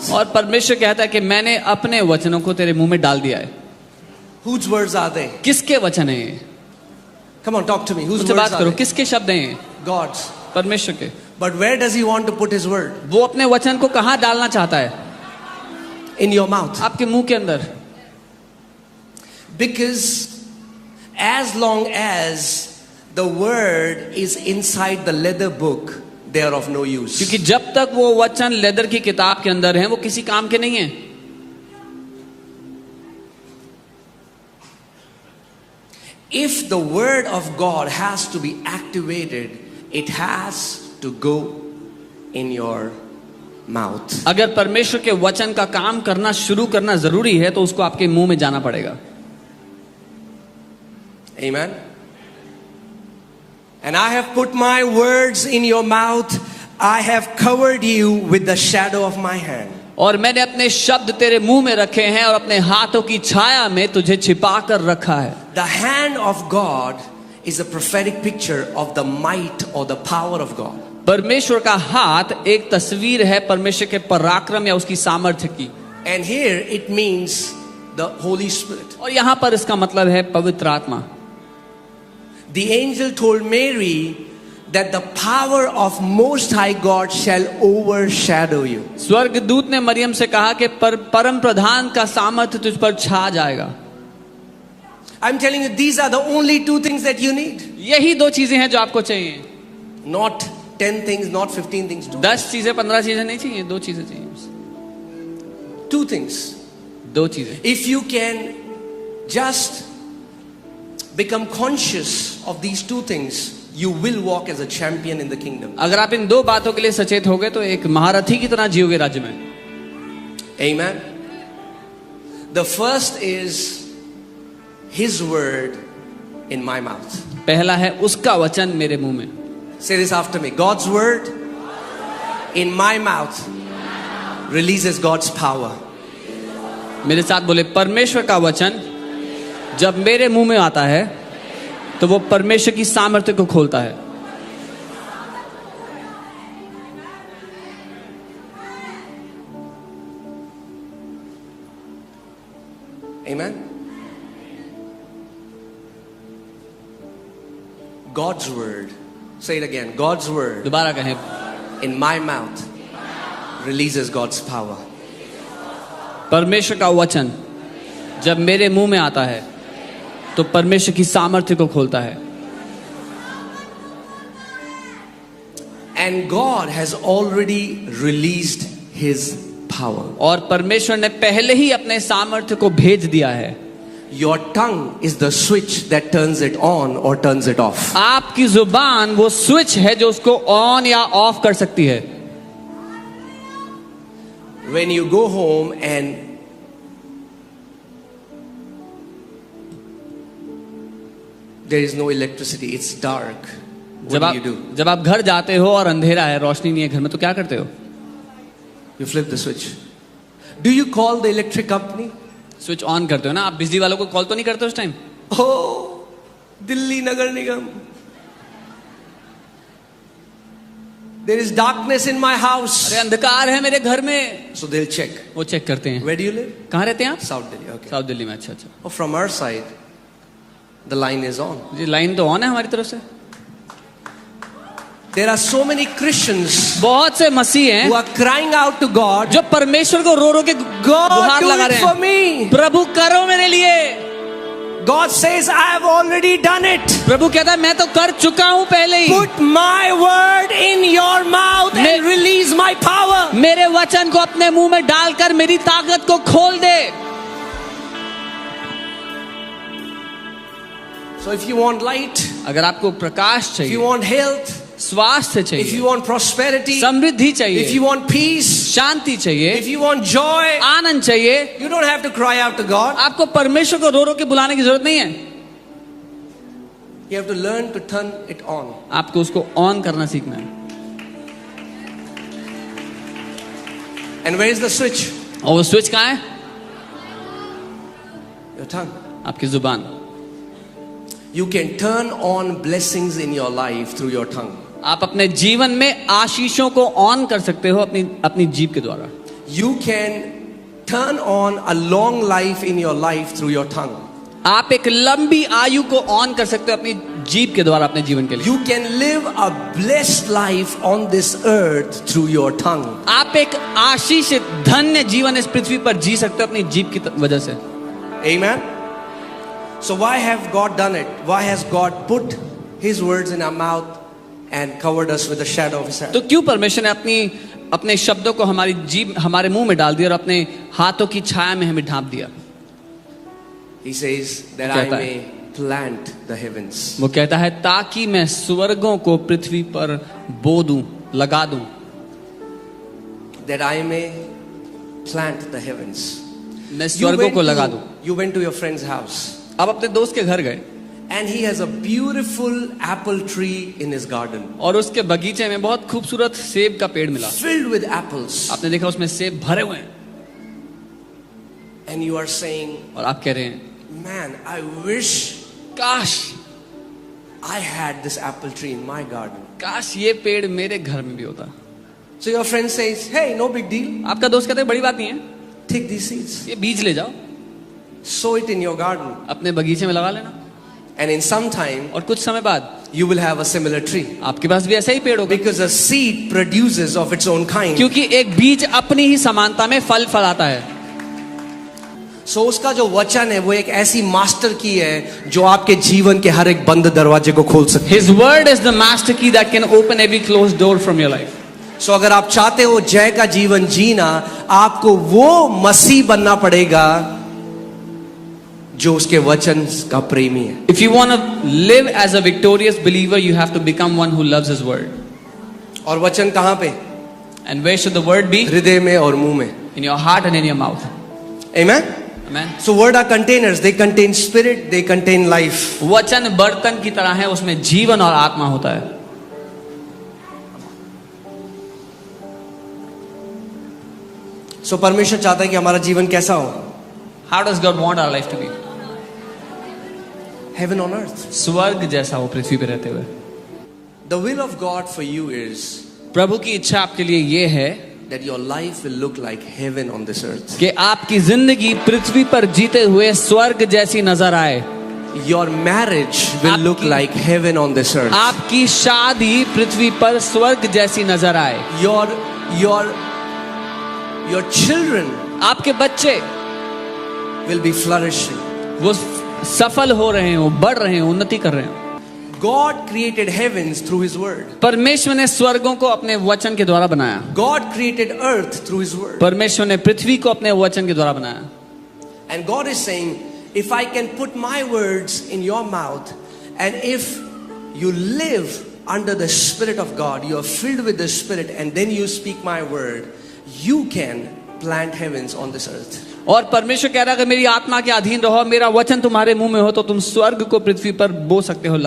mouth. और परमेश्वर कहता है कि मैंने अपने वचनों को तेरे मुंह में डाल दिया है. Whose words are they? किसके वचन हैं ये? Come on, talk to me. Whose मुझसे words बात are करो. they? किसके शब्द हैं ये? God's. परमेश्वर के. But where does he want to put his word? वो अपने वचन को कहाँ डालना चाहता है? In your mouth. आपके मुंह के अंदर. Because as long as the word is inside the leather book, they are of no use. क्योंकि जब तक वो वचन लेदर की किताब के अंदर हैं, वो किसी काम के नहीं हैं. If the word of God has to be activated, it has to go in your mouth. अगर परमेश्वर के वचन का काम करना शुरू करना जरूरी है तो उसको आपके मुंह में जाना पड़ेगा. Amen. And I have put my words in your mouth. I have covered you with the shadow of my hand. और मैंने अपने शब्द तेरे मुंह में रखे हैं और अपने हाथों की छाया में तुझे छिपा कर रखा है. The hand of God is a prophetic picture of the might or the power of God. परमेश्वर का हाथ एक तस्वीर है परमेश्वर के पराक्रम या उसकी सामर्थ्य की. And here it means the Holy Spirit. और यहाँ पर इसका मतलब है पवित्र आत्मा. The angel told Mary that the power of Most High God shall overshadow you. स्वर्गदूत ने मरियम से कहा कि परम प्रधान का सामर्थ्य तुझ पर छा जाएगा. I'm telling you, these are the only two things that you need. यही दो चीजें हैं जो आपको चाहिए. Not 10 things, not 15 things. 10 चीजें 15 चीजें नहीं चाहिए. दो चीजें चाहिए. Two things. दो चीजें. If you can just become conscious of these two things, you will walk as a champion in the kingdom. अगर आप इन दो बातों के लिए सचेत होगे तो एक महारथी की तरह जियोगे राज्य में. Amen. The first is His word in my mouth. पहला है उसका वचन मेरे मुंह में. Say this after me. God's word in my mouth releases God's power. मेरे साथ बोले, परमेश्वर का वचन जब मेरे मुंह में आता है तो वो परमेश्वर की सामर्थ्य को खोलता है. Amen. God's word. Say it again. God's word दोबारा कहें, in my mouth releases God's power. परमेश्वर का वचन जब मेरे मुंह में आता है तो परमेश्वर की सामर्थ्य को खोलता है. And God has already released His power. और परमेश्वर ने पहले ही अपने सामर्थ्य को भेज दिया है. Your tongue is the switch that turns it on or turns it off. आपकी जुबान वो स्विच है जो उसको ऑन या ऑफ कर सकती है. When you go home and there is no electricity, it's dark. What do you do? जब आप घर जाते हो और अंधेरा है, रोशनी नहीं है घर में, तो क्या करते हो? You flip the switch. Do you call the electric company? Switch on करते हो ना. आप बिजली वालों को कॉल तो नहीं करते उस time? Oh, Delhi Nagar Nigam. There is darkness in my house. अरे अंधकार है मेरे घर में. So they'll check. वो चेक करते हैं. Where do you live? कहाँ रहते हैं आप? South Delhi. Okay. South Delhi में. अच्छा अच्छा. Oh, from our side, the line is on. जी लाइन तो ऑन है हमारी तरफ से. There are so many Christians बहुत से मसीह हैं who are crying out to God. जो परमेश्वर को रो रो के God, गुहार do लगा it रहे for हैं. me. प्रभु करो मेरे लिए. God says, I have already done it. प्रभु कहता है मैं तो कर चुका हूँ पहले ही. Put my word in your mouth and release my power. मेरे वचन को अपने मुंह में डालकर मेरी ताकत को खोल दे. So if you want light, अगर आपको प्रकाश if चाहिए, you want health, स्वास्थ्य if चाहिए, you want prosperity, Samriddhi if चाहिए, you want peace, शांति चाहिए, if you want joy, आनंद चाहिए, you don't have to cry out to God. आपको परमेश्वर को रो रो के बुलाने की जरूरत नहीं है. You have to learn to turn it on. आपको उसको ऑन करना सीखना है. And where is the switch? और वो स्विच कहाँ है? Your tongue. आपकी जुबान. You can turn on blessings in your life through your tongue. आप अपने जीवन में आशीषों को ऑन कर सकते हो अपनी जीभ के द्वारा. You can turn on a long life in your life through your tongue. आप एक लंबी आयु को ऑन कर सकते हो अपनी जीभ के द्वारा अपने जीवन के लिए। You can live a blessed life on this earth through your tongue. आप एक आशीषित धन्य जीवन इस पृथ्वी पर जी सकते हो अपनी जीभ की वजह से। Amen. So why have God done it? Why has God put His words in our mouth and covered us with the shadow of His hand? तो क्यों परमेश्वर ने अपने शब्दों को हमारी जीभ हमारे मुंह में डाल दिया और अपने हाथों की छाया में हमें ढांप दिया? He says that I may plant the heavens. वो कहता है ताकि मैं स्वर्गों को पृथ्वी पर बो दूं, लगा दूं। That I may plant the heavens. मैं स्वर्गों को लगा दूं। You went to your friend's house. आप अपने दोस्त के घर गए and he has a beautiful apple tree in his garden. और उसके बगीचे में बहुत खूबसूरत सेब का पेड़ मिला। Filled with apples. आपने देखा उसमें सेब भरे हुए हैं। And you are saying, और आप कह रहे हैं, man, I wish काश I had this apple tree in my garden. काश ये पेड़ मेरे घर में भी होता। So your friend says, hey, no big deal. आपका दोस्त कहता है बड़ी बात नहीं है, Take these seeds. ये बीज ले जाओ, Sow it in your garden. अपने बगीचे में लगा लेना, And in some time, और कुछ समय बाद you will have a similar tree. आपके पास भी ऐसा ही पेड़ होगा। Because a seed produces of its own kind. क्योंकि एक बीज अपनी ही समानता में फल फलाता है। So उसका जो वचन है वो एक ऐसी मास्टर की है जो आपके जीवन के हर एक बंद दरवाजे को खोल सकती है। His word is the master key that can open every closed door from your life. So अगर आप चाहते हो जय का जीवन जीना, आपको वो मसीह बनना पड़ेगा जो उसके वचन का प्रेमी है। If you want to live as a victorious believer, you have to become one who loves His word. और वचन कहाँ पे? And where should the word be? हृदय में और मुंह में। In your heart and in your mouth. Amen. Amen. So word are containers. They contain spirit. They contain life. वचन बर्तन की तरह है, उसमें जीवन और आत्मा होता है। So परमेश्वर चाहता है कि हमारा जीवन कैसा हो? How does God want our life to be? Heaven on earth. स्वर्ग जैसा हो पृथ्वी पे रहते हुए। The will of God for you is प्रभु की इच्छा आपके लिए ये है that your life will look like heaven on this earth. कि आपकी जिंदगी पृथ्वी पर जीते हुए स्वर्ग जैसी नजर आए। Your marriage will look like heaven on this earth. आपकी शादी पृथ्वी पर स्वर्ग जैसी नजर आए। Your children आपके बच्चे will be flourishing. वो सफल हो रहे हो, बढ़ रहे हो, उन्नति कर रहे हो। God created heavens through His word. परमेश्वर ने स्वर्गों को अपने वचन के द्वारा बनाया। God created earth through His word. परमेश्वर ने पृथ्वी को अपने वचन के द्वारा बनाया। And God is saying, if I can put my words in your mouth, and if you live under the Spirit of God, you are filled with the Spirit, and then you speak my word, you can plant heavens on this earth. और परमेश्वर कह रहा है कि मेरी आत्मा के अधीन रहो, मेरा वचन तुम्हारे मुंह में हो तो तुम स्वर्ग को पृथ्वी पर बो सकते हो।